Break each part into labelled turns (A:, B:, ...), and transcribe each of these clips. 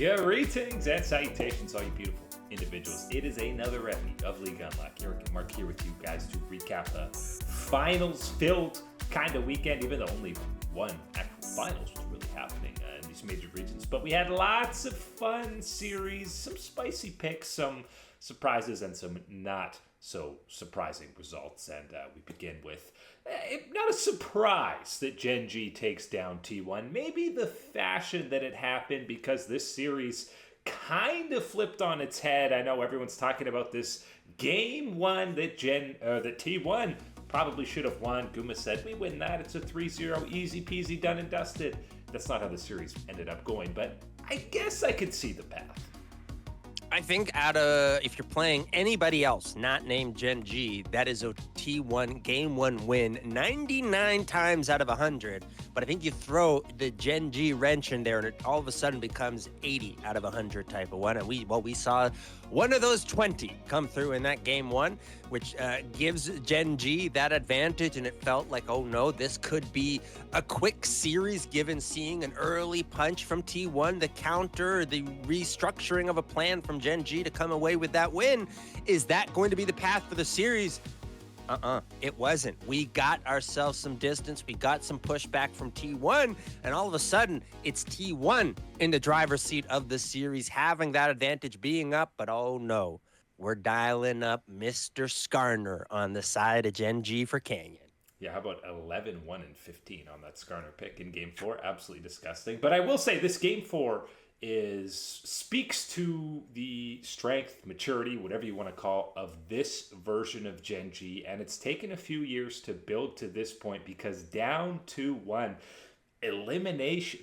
A: Greetings and salutations, all you beautiful individuals. It is another episode of League Unlock. Eric and Mark here with you guys to recap a finals-filled kind of weekend, even though only one actual finals was really happening in these major regions. But we had lots of fun series, some spicy picks, some surprises, and some not so surprising results. And we begin with not a surprise that Gen.G takes down T1. Maybe the fashion that it happened, because this series kind of flipped on its head. I know everyone's talking about this game one that that T1 probably should have won. Guma said, we win that. It's a 3-0, easy peasy, done and dusted. That's not how the series ended up going, but I guess I could see the path.
B: I think if you're playing anybody else not named Gen.G, that is a T1 game one win 99 times out of 100. But I think you throw the Gen.G wrench in there and it all of a sudden becomes 80 out of 100 type of one. And we saw one of those 20 come through in that game one, which gives Gen.G that advantage. And it felt like, oh no, this could be a quick series given seeing an early punch from T1, the counter, the restructuring of a plan from Gen.G to come away with that win. Is that going to be the path for the series? It wasn't. We got ourselves some distance. We got some pushback from T1, and all of a sudden, it's T1 in the driver's seat of the series, having that advantage being up. But oh no, we're dialing up Mr. Skarner on the side of Gen.G for Canyon.
A: Yeah, how about 11-1-15 on that Skarner pick in Game 4? Absolutely disgusting. But I will say this Game 4 speaks to the strength, maturity, whatever you want to call, of this version of Gen.G, and it's taken a few years to build to this point, because down 2-1,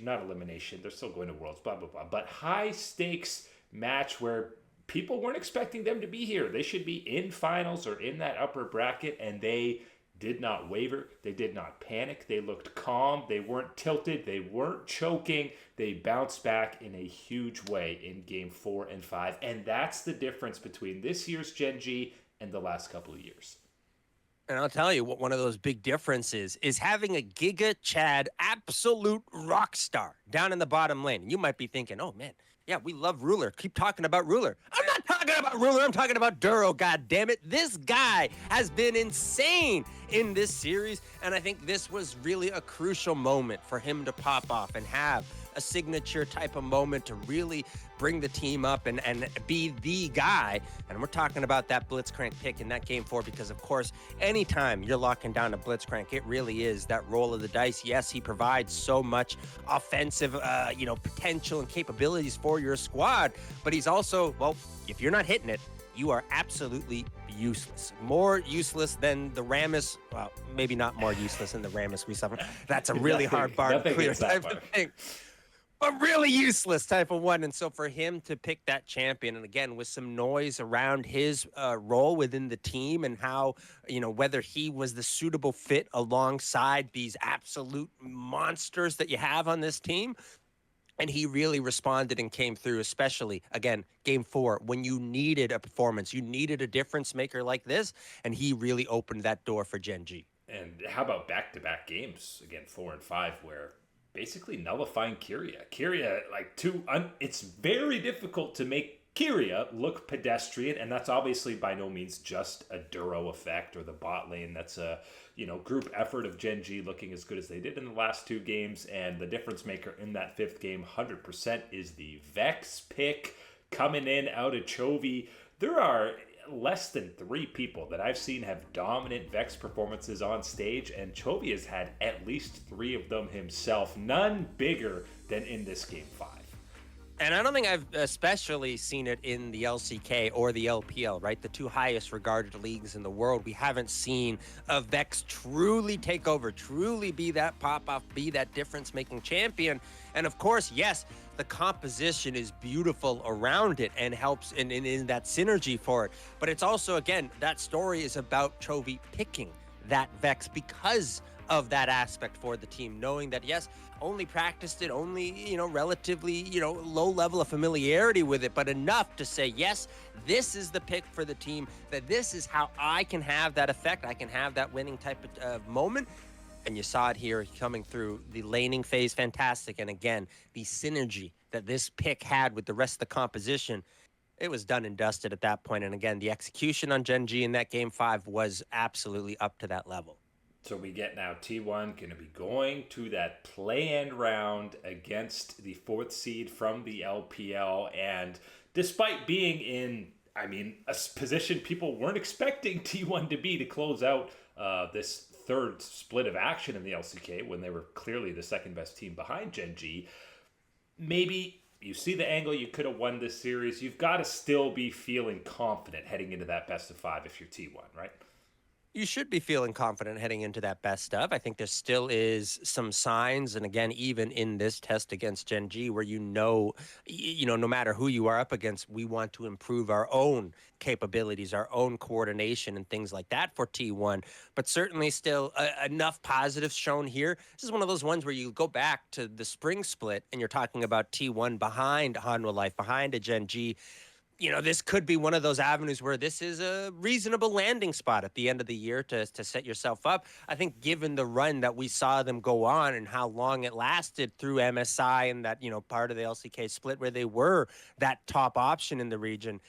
A: not elimination, they're still going to Worlds, blah, blah, blah, but high stakes match where people weren't expecting them to be here. They should be in finals or in that upper bracket, and they did not waver. They did not panic. They looked calm. They weren't tilted. They weren't choking. They bounced back in a huge way in Game 4 and 5. And that's the difference between this year's Gen.G and the last couple of years.
B: And I'll tell you what one of those big differences is having a Giga Chad absolute rock star down in the bottom lane. And you might be thinking, oh man, yeah, we love Ruler. Keep talking about Ruler. I'm not talking about Ruler. I'm talking about Duro, goddammit. This guy has been insane in this series. And I think this was really a crucial moment for him to pop off and have a signature type of moment to really bring the team up and be the guy. And we're talking about that Blitzcrank pick in that Game 4 because, of course, anytime you're locking down a Blitzcrank, it really is that roll of the dice. Yes, he provides so much offensive, potential and capabilities for your squad, but he's also, well, if you're not hitting it, you are absolutely useless. More useless than the Rammus. Well, maybe not more useless than the Rammus we suffer. That's a really hard bar to clear type of thing. A really useless type of one. And so for him to pick that champion, and again, with some noise around his role within the team and how, whether he was the suitable fit alongside these absolute monsters that you have on this team. And he really responded and came through, especially, again, Game 4, when you needed a performance, you needed a difference maker like this, and he really opened that door for Gen.G.
A: And how about back-to-back games, again, 4 and 5, where basically nullifying Kyria. It's very difficult to make Kyria look pedestrian, and that's obviously by no means just a Duro effect or the bot lane. That's a group effort of Gen.G looking as good as they did in the last two games, and the difference maker in that fifth game, 100%, is the Vex pick coming in out of Chovy. There are less than 3 people that I've seen have dominant Vex performances on stage, and Chovy has had at least 3 of them himself, none bigger than in this Game 5.
B: And I don't think I've especially seen it in the LCK or the LPL, right? The two highest regarded leagues in the world. We haven't seen a Vex truly take over, truly be that pop-off, be that difference-making champion. And of course, yes, the composition is beautiful around it and helps in that synergy for it. But it's also, again, that story is about Chovy picking that Vex because of that aspect for the team, knowing that, yes, only practiced it, only, relatively, low level of familiarity with it, but enough to say, yes, this is the pick for the team, that this is how I can have that effect. I can have that winning type of moment. And you saw it here coming through the laning phase, fantastic. And again, the synergy that this pick had with the rest of the composition, it was done and dusted at that point. And again, the execution on Gen.G in that game 5 was absolutely up to that level.
A: So we get now T1 going to be going to that play-in round against the 4th seed from the LPL. And despite being in, a position people weren't expecting T1 to be to close out this third split of action in the LCK when they were clearly the second best team behind Gen.G, maybe you see the angle you could have won this series. You've got to still be feeling confident heading into that best of 5 if you're T1, right?
B: You should be feeling confident heading into that best of. I think there still is some signs, and again, even in this test against Gen.G, where no matter who you are up against, we want to improve our own capabilities, our own coordination, and things like that for T1. But certainly, still enough positives shown here. This is one of those ones where you go back to the spring split, and you're talking about T1 behind Hanwha Life, behind a Gen.G. This could be one of those avenues where this is a reasonable landing spot at the end of the year to set yourself up. I think given the run that we saw them go on and how long it lasted through MSI and that, part of the LCK split where they were that top option in the region,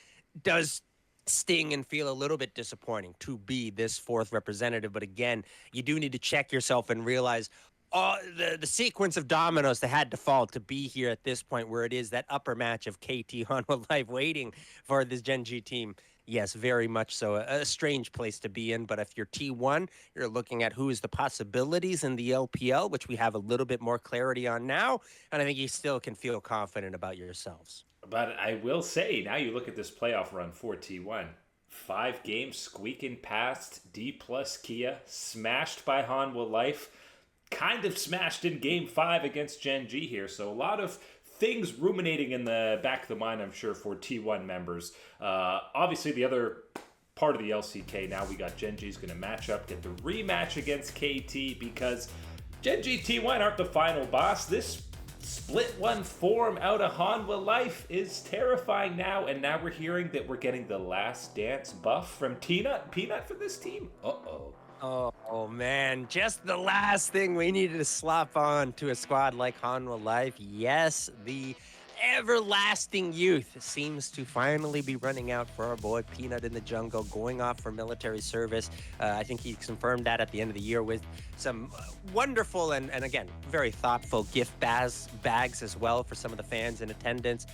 B: does sting and feel a little bit disappointing to be this 4th representative. But again, you do need to check yourself and realize the sequence of dominoes that had to fall to be here at this point where it is that upper match of KT Hanwha Life waiting for this Gen.G team. Yes, very much so. A strange place to be in. But if you're T1, you're looking at who is the possibilities in the LPL, which we have a little bit more clarity on now. And I think you still can feel confident about yourselves.
A: But I will say, now you look at this playoff run for T1. 5 games squeaking past D plus Kia, smashed by Hanwha Life, kind of smashed in game 5 against Gen.G here. So a lot of things ruminating in the back of the mind, I'm sure, for T1 members. Obviously, the other part of the LCK now, we got Gen.G's going to match up, get the rematch against KT, because Gen.G T1 aren't the final boss. This split 1 form out of Hanwha Life is terrifying now, and now we're hearing that we're getting the Last Dance buff from Peanut for this team. Uh-oh.
B: Oh, man, just the last thing we needed to slap on to a squad like Hanwha Life. Yes, the everlasting youth seems to finally be running out for our boy Peanut in the jungle, going off for military service. I think he confirmed that at the end of the year with some wonderful and again, very thoughtful gift bags as well for some of the fans in attendance.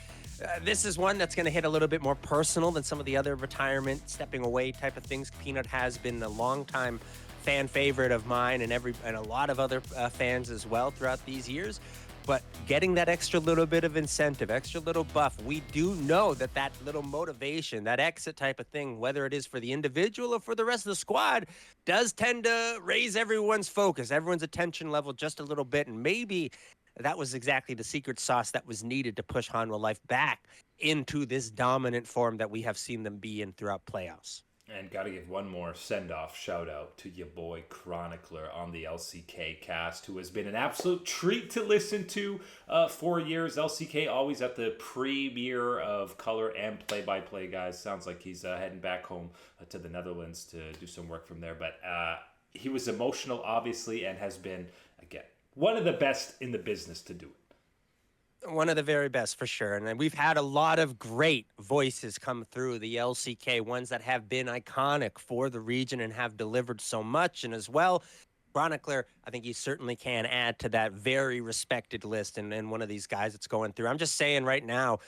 B: This is one that's going to hit a little bit more personal than some of the other retirement, stepping away type of things. Peanut has been a long-time fan favorite of mine and a lot of other fans as well throughout these years. But getting that extra little bit of incentive, extra little buff, we do know that little motivation, that exit type of thing, whether it is for the individual or for the rest of the squad, does tend to raise everyone's focus, everyone's attention level just a little bit. And maybe that was exactly the secret sauce that was needed to push Hanwha Life back into this dominant form that we have seen them be in throughout playoffs.
A: And got to give one more send-off shout-out to your boy Chronicler on the LCK cast, who has been an absolute treat to listen to for years. LCK always at the premier of color and play-by-play, guys. Sounds like he's heading back home to the Netherlands to do some work from there. But he was emotional, obviously, and has been, again, one of the best in the business to do it.
B: One of the very best, for sure. And we've had a lot of great voices come through the LCK, ones that have been iconic for the region and have delivered so much. And as well, Chronicler, I think you certainly can add to that very respected list and one of these guys that's going through. I'm just saying right now,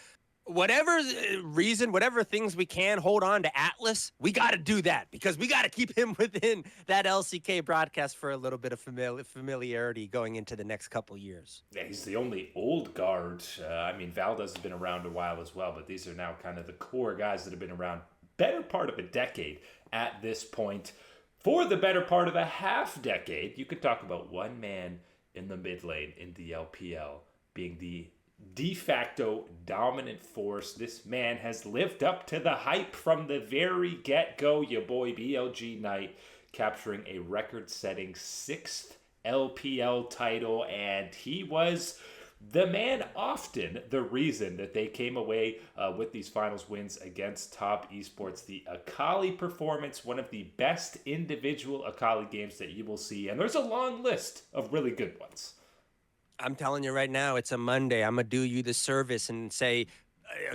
B: whatever reason, whatever things we can hold on to Atlas, we got to do that because we got to keep him within that LCK broadcast for a little bit of familiarity going into the next couple years.
A: Yeah, he's the only old guard. Valdez has been around a while as well, but these are now kind of the core guys that have been around better part of a decade at this point. For the better part of a half decade, you could talk about one man in the mid lane in the LPL being the de facto dominant force. This man has lived up to the hype from the very get-go. Your boy BLG Knight capturing a record-setting 6th LPL title, and he was The man often the reason that they came away with these finals wins against top esports. The Akali performance, one of the best individual Akali games that you will see. And there's a long list of really good ones.
B: I'm telling you right now, it's a Monday. I'm going to do you the service and say,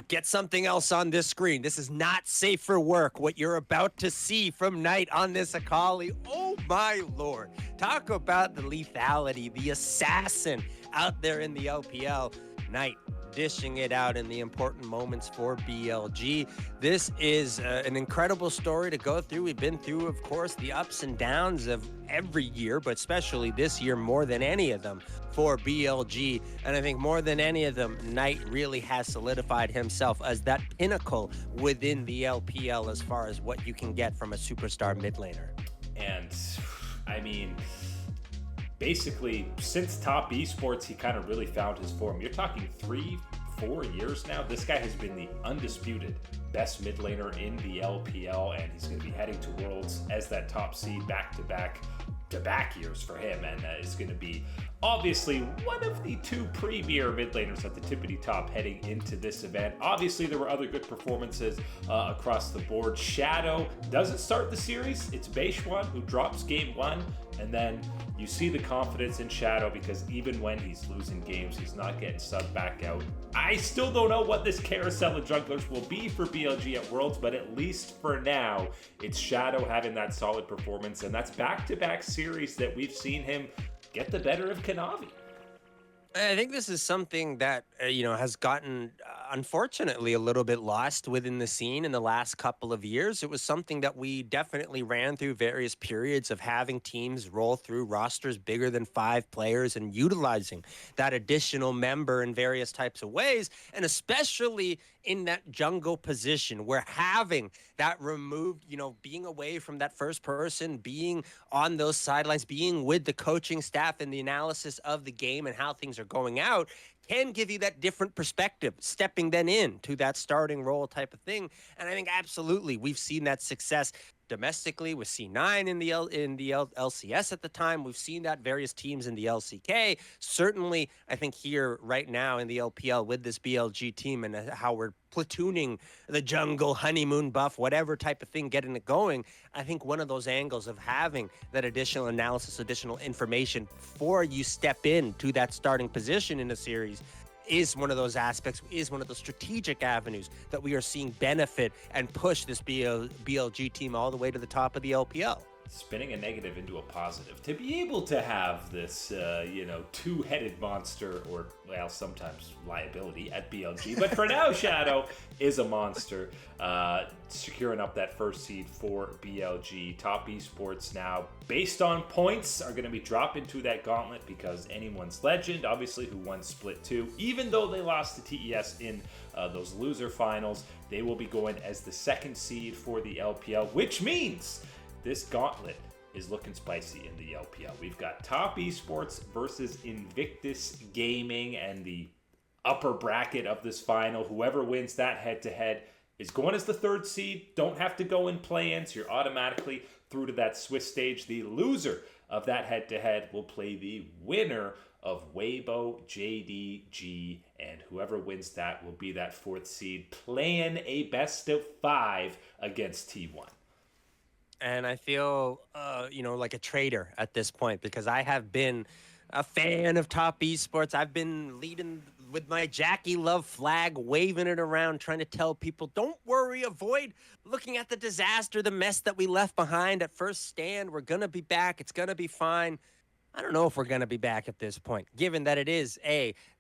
B: get something else on this screen. This is not safe for work. What you're about to see from Knight on this Akali. Oh my Lord. Talk about the lethality, the assassin out there in the LPL. Knight dishing it out in the important moments for BLG. This is an incredible story to go through. We've been through, of course, the ups and downs of every year, but especially this year more than any of them for BLG. And I think more than any of them, Knight really has solidified himself as that pinnacle within the LPL as far as what you can get from a superstar mid laner.
A: And I mean, basically, since top esports, he kind of really found his form. You're talking 3-4 years now. This guy has been the undisputed best mid laner in the LPL, and he's going to be heading to Worlds as that top seed back-to-back years for him, and is going to be obviously one of the two premier mid laners at the tippity top heading into this event. Obviously, there were other good performances across the board. Shadow doesn't start the series. It's Beishwan who drops game one, and then you see the confidence in Shadow because even when he's losing games, he's not getting subbed back out. I still don't know what this carousel of junglers will be for BLG at Worlds, but at least for now, it's Shadow having that solid performance, and that's back-to-back series that we've seen him get the better of Kanavi.
B: I think this is something that, has gotten, unfortunately, a little bit lost within the scene in the last couple of years. It was something that we definitely ran through various periods of having teams roll through rosters bigger than 5 players and utilizing that additional member in various types of ways, and especially in that jungle position where having that removed, being away from that first person, being on those sidelines, being with the coaching staff and the analysis of the game and how things are going out can give you that different perspective, stepping then in to that starting role type of thing. And I think absolutely we've seen that success domestically with C9 in the LCS at the time. We've seen that various teams in the LCK. Certainly, I think here right now in the LPL with this BLG team and how we're platooning the jungle, honeymoon buff, whatever type of thing, getting it going. I think one of those angles of having that additional analysis, additional information before you step into that starting position in a series is one of those aspects, is one of those strategic avenues that we are seeing benefit and push this BLG team all the way to the top of the LPL.
A: Spinning a negative into a positive. To be able to have this, two-headed monster, or, well, sometimes liability at BLG, but for now, Shadow is a monster, securing up that first seed for BLG. Top esports now, based on points, are going to be dropped into that gauntlet because anyone's legend, obviously, who won Split 2, even though they lost to TES in those loser finals, they will be going as the second seed for the LPL, which means this gauntlet is looking spicy in the LPL. We've got top esports versus Invictus Gaming, and the upper bracket of this final, whoever wins that head-to-head is going as the third seed. Don't have to go in play-ins. You're automatically through to that Swiss stage. The loser of that head-to-head will play the winner of Weibo, Gen.G, and whoever wins that will be that fourth seed, playing a best-of-5 against T1.
B: And I feel, like a traitor at this point because I have been a fan of top esports. I've been leading with my Jackie Love flag, waving it around, trying to tell people, don't worry, avoid looking at the disaster, the mess that we left behind at first stand. We're going to be back. It's going to be fine. I don't know if we're going to be back at this point, given that it is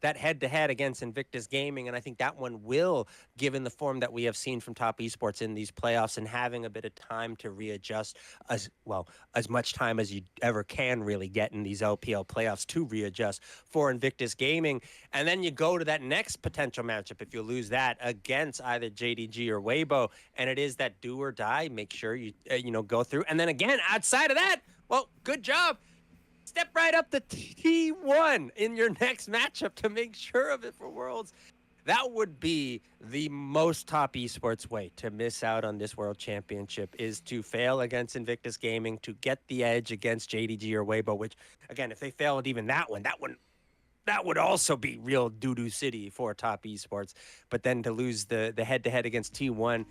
B: that head-to-head against Invictus Gaming, and I think that one will, given the form that we have seen from top esports in these playoffs and having a bit of time to readjust, as much time as you ever can really get in these LPL playoffs to readjust for Invictus Gaming. And then you go to that next potential matchup if you lose that against either Gen.G or Weibo, and it is that do or die. Make sure you go through. And then again, outside of that, well, good job. Step right up to T1 in your next matchup to make sure of it for Worlds. That would be the most top esports way to miss out on this World Championship, is to fail against Invictus Gaming, to get the edge against Gen.G or Weibo, which, again, if they failed even that one that would also be real doo-doo city for top esports. But then to lose the head-to-head against T1,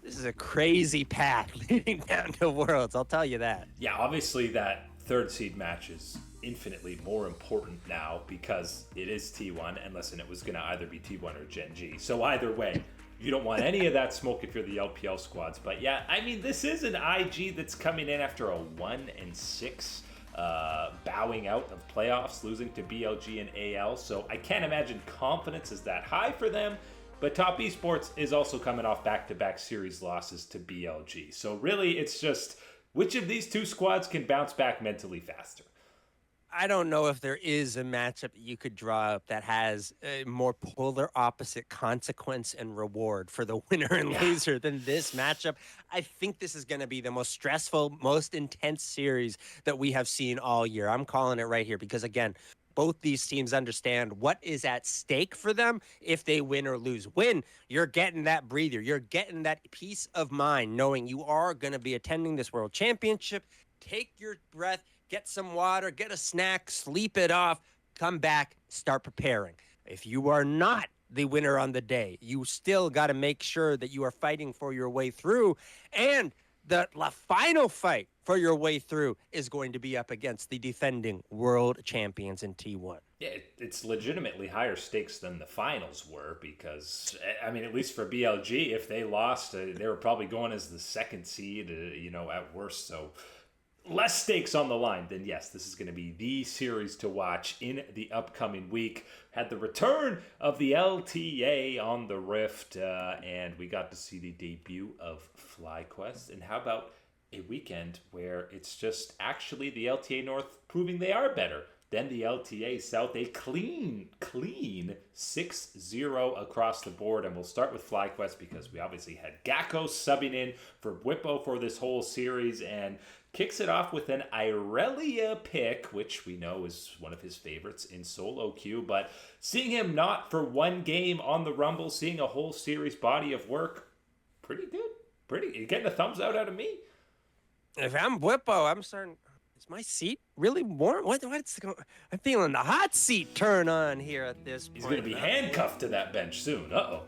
B: this is a crazy path leading down to Worlds. I'll tell you that.
A: Yeah, obviously that third seed match is infinitely more important now because it is T1, and listen, it was going to either be T1 or Gen.G. So either way, you don't want any of that smoke if you're the LPL squads. But yeah, I mean, this is an IG that's coming in after a 1-6 bowing out of playoffs, losing to BLG and AL. So I can't imagine confidence is that high for them. But Top Esports is also coming off back-to-back series losses to BLG. So really, it's just which of these two squads can bounce back mentally faster.
B: I don't know if there is a matchup that you could draw up that has a more polar opposite consequence and reward for the winner and loser than this matchup. I think this is going to be the most stressful, most intense series that we have seen all year. I'm calling it right here because, again, both these teams understand what is at stake for them if they win or lose. Win, you're getting that breather. You're getting that peace of mind knowing you are going to be attending this World Championship. Take your breath. Get some water, get a snack, sleep it off, come back, start preparing. If you are not the winner on the day, you still got to make sure that you are fighting for your way through. And the final fight for your way through is going to be up against the defending world champions in T1.
A: Yeah, it's legitimately higher stakes than the finals were because, I mean, at least for BLG, if they lost, they were probably going as the second seed, at worst. So less stakes on the line, then yes, this is going to be the series to watch in the upcoming week. Had the return of the LTA on the Rift, and we got to see the debut of FlyQuest. And how about a weekend where it's just actually the LTA North proving they are better than the LTA South? A clean 6-0 across the board. And we'll start with FlyQuest because we obviously had Gakko subbing in for Whippo for this whole series, and kicks it off with an Irelia pick, which we know is one of his favorites in solo queue. But seeing him not for one game on the Rumble, seeing a whole series body of work, pretty good. You're getting a thumbs out of me.
B: If I'm Whippo, I'm starting. Is my seat really warm? What's going? I'm feeling the hot seat turn on here at this point.
A: He's going to be handcuffed to that bench soon. Uh-oh.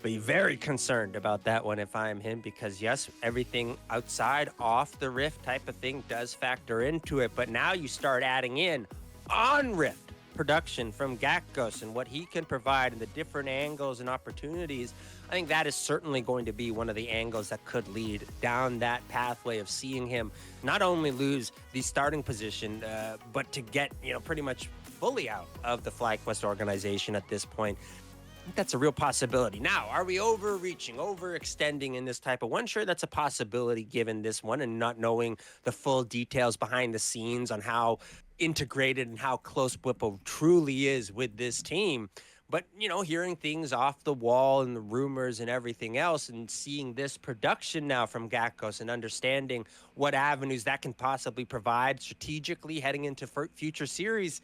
B: Be very concerned about that one if I'm him because, yes, everything outside, off the Rift type of thing does factor into it. But now you start adding in on Rift production from Gakkos and what he can provide and the different angles and opportunities. I think that is certainly going to be one of the angles that could lead down that pathway of seeing him not only lose the starting position, but to get, pretty much fully out of the FlyQuest organization at this point. I think that's a real possibility. Now, are we overreaching, overextending in this type of one? Sure, that's a possibility given this one and not knowing the full details behind the scenes on how integrated and how close Whippo truly is with this team. But, hearing things off the wall and the rumors and everything else and seeing this production now from Gakkos and understanding what avenues that can possibly provide strategically heading into future series,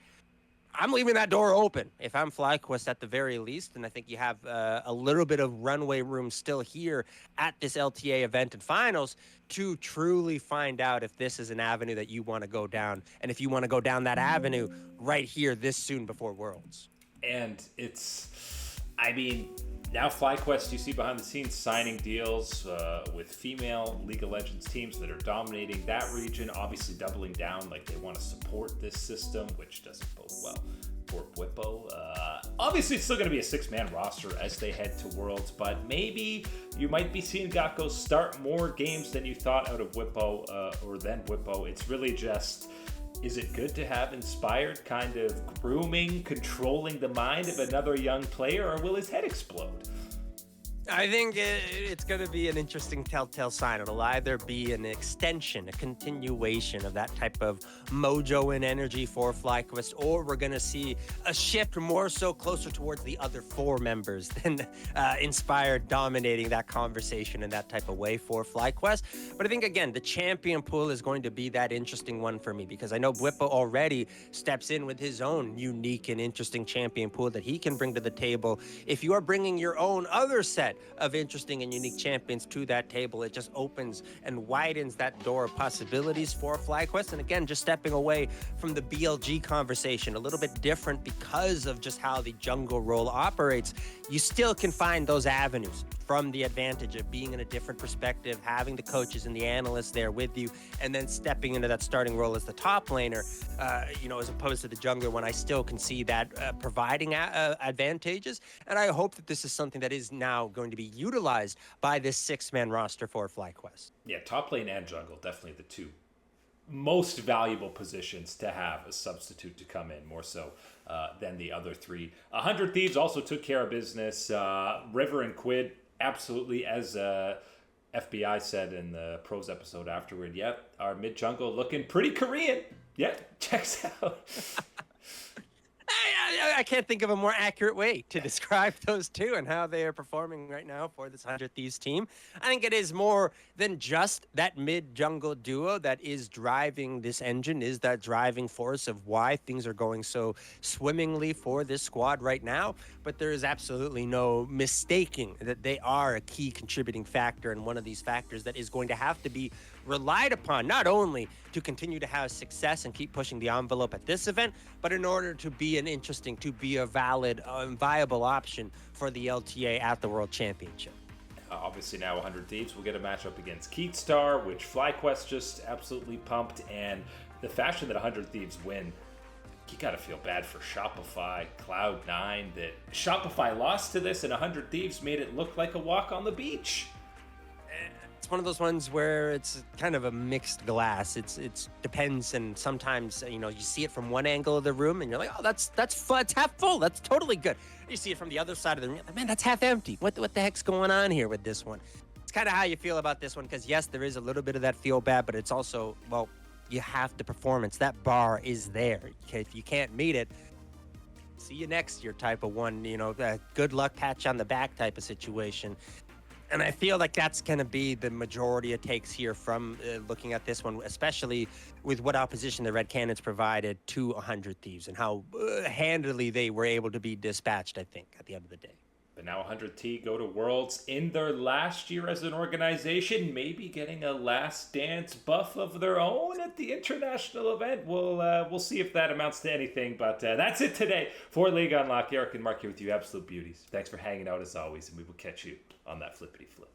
B: I'm leaving that door open if I'm FlyQuest at the very least. And I think you have a little bit of runway room still here at this LTA event and finals to truly find out if this is an avenue that you want to go down. And if you want to go down that avenue right here this soon before Worlds.
A: And now FlyQuest, you see behind the scenes signing deals with female League of Legends teams that are dominating that region, obviously doubling down like they want to support this system, which doesn't bode well for Whippo. Obviously, it's still going to be a 6-man roster as they head to Worlds, but maybe you might be seeing Gakko start more games than you thought out of Whippo or than Whippo. It's really just, is it good to have Inspired kind of grooming, controlling the mind of another young player, or will his head explode?
B: I think it's going to be an interesting telltale sign. It'll either be an extension, a continuation of that type of mojo and energy for FlyQuest, or we're going to see a shift more so closer towards the other 4 members than Inspired dominating that conversation in that type of way for FlyQuest. But I think, again, the champion pool is going to be that interesting one for me because I know Whippo already steps in with his own unique and interesting champion pool that he can bring to the table. If you are bringing your own other set set of interesting and unique champions to that table. It just opens and widens that door of possibilities for FlyQuest. And again, just stepping away from the BLG conversation, a little bit different because of just how the jungle role operates. You still can find those avenues from the advantage of being in a different perspective, having the coaches and the analysts there with you, and then stepping into that starting role as the top laner, as opposed to the jungler, when I still can see that providing advantages. And I hope that this is something that is now going to be utilized by this 6-man roster for FlyQuest.
A: Yeah, top lane and jungle, definitely the two most valuable positions to have a substitute to come in, more so than the other three. 100 Thieves also took care of business. River and Quid, absolutely, as FBI said in the pros episode afterward, yep, our mid jungle looking pretty Korean. Yep, checks out.
B: I can't think of a more accurate way to describe those two and how they are performing right now for this 100 Thieves team. I think it is more than just that mid-jungle duo that is driving this engine, is that driving force of why things are going so swimmingly for this squad right now. But there is absolutely no mistaking that they are a key contributing factor, and one of these factors that is going to have to be relied upon, not only to continue to have success and keep pushing the envelope at this event, but in order to be to be a valid and viable option for the LTA at the World Championship.
A: Obviously now 100 Thieves will get a matchup against Keatstar, which FlyQuest just absolutely pumped, and the fashion that 100 Thieves win, you gotta feel bad for Shopify, Cloud9, that Shopify lost to this and 100 Thieves made it look like a walk on the beach.
B: It's one of those ones where it's kind of a mixed glass. It depends, and sometimes you see it from one angle of the room, and you're like, oh, that's fun. It's half full. That's totally good. You see it from the other side of the room, like, man, that's half empty. What the heck's going on here with this one? It's kind of how you feel about this one, because yes, there is a little bit of that feel bad, but it's also, well, you have the performance. That bar is there. Okay, if you can't meet it, see you next year type of one. Good luck, patch on the back type of situation. And I feel like that's going to be the majority it takes here from looking at this one, especially with what opposition the Red Cannons provided to 100 Thieves and how handily they were able to be dispatched, I think, at the end of the day.
A: But now 100 T go to Worlds in their last year as an organization, maybe getting a last dance buff of their own at the international event. We'll see if that amounts to anything. But that's it today for League Unlock. Eric and Mark here with you, absolute beauties. Thanks for hanging out as always, and we will catch you on that flippity flip.